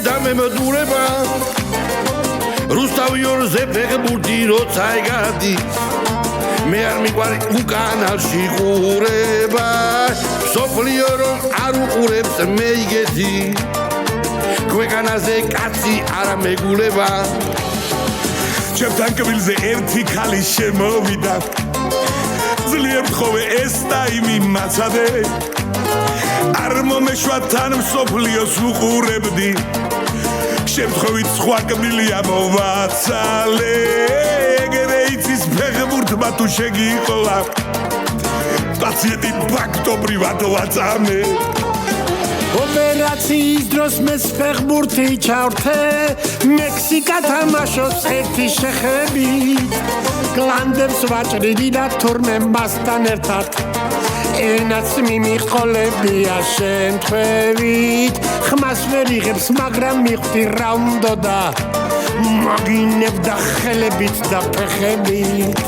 დამემდურება რუსთავიორზე ფეხბურთი როცა იგადი მე არ მიყვარი უკანალში ყურება სოფლიო რომ არ უყურებს მე იგეთი ქვეყანაზე კაცი არა მეგულება ჩემთან კბილზე ერთი ქალი შემოვიდა ძლიერ თხოვე ეს ტაიმი მაცადე არ მომეშვა თან მსოფლიოს უყურებდი შემთხვევით სხვა კბილია მოვაცალე ეგრე იცის ფეხბურთმა თუ შეგიყოლა პაციენტი ფაქტობრივად ვაწამე ოპერაციის დროს მეც ფეხბურთი ჩავრთე მექსიკა თამაშობს ერთი შეხებით გლანდებს ვაჭრიდი და თურმე მასთან ერთად ენაც მიმიყოლებია შემთხვევით ხმას ვერ იღებს მაგრამ მიხვდი რა უნდოდა მაგინებდა ხელებით და ფეხებით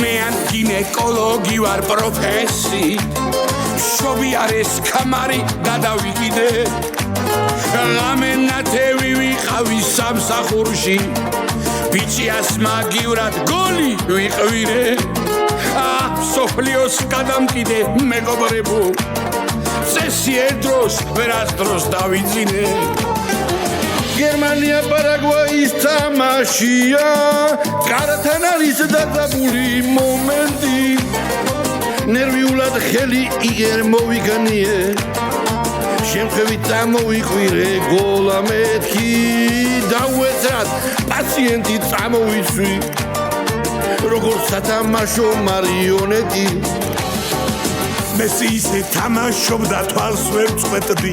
მე ან გინეკოლოგი ვარ პროფესიით შობი არის კამარი გადავიყიდე გამენათევი ვიყავი სამსახურში ბიჭიას მაგივრად გოლი ვიყვირე სოფლიოს გადამკიდე მეგობრებო წესი ერთდროს ვერასდროს დავიძინე გერმანია პარაგვაის თამაშია კართან არის დაწაბული მომენტი ნერვიულად ხელი იგერ მოვიგანიე შემთხვევით წამოვიყვირე გოლა მეთქი დავეცრად პაციენტი წამოვიცვი როგორც სათამაშო მარიონეტი მესი ისე თამაშობდა თვალს ვერ წვეტდი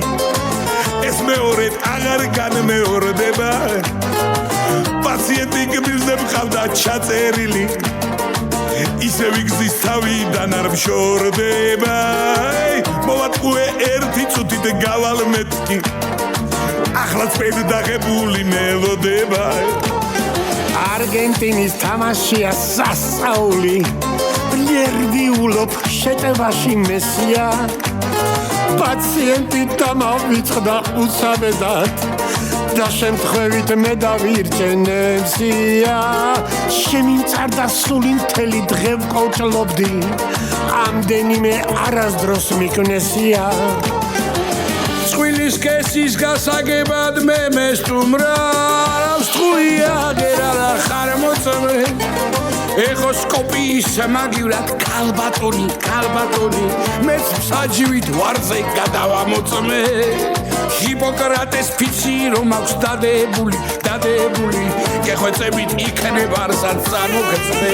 ეს მეორედ აღარ განმეორდება პაციენტი კბილზე მყავდა ჩაწერილი ისე ვიგზის თავიდან არ მშორდება მოვატყუე ერთი წუთით გავალ მეთქი ახლაც პედაგოგული მელოდება არგენტინის თამაშია სასწაული ვლერდიულობ შეტევაში მესია პაციენტი დამავიწყდა უსაბედად და შემთხვევით მე დავირჩე ნემსია შემიმწარდა სული მთელი დღე ვკოჭლობდი ამდენიმე არასდროს მიკნესია წყვილის კესის გასაგებად მე მესტუმრა ავსტრია გერარა ხარ მოწმე ეხოსკოპიის მაგივრად კალბატონი მეც მსაჯივით ვარზე გადავამოწმე ჰიპოკრატეს ფიცი რომ აქვს დადებული გეხვეწებით იქნება არსაც წამოგწმე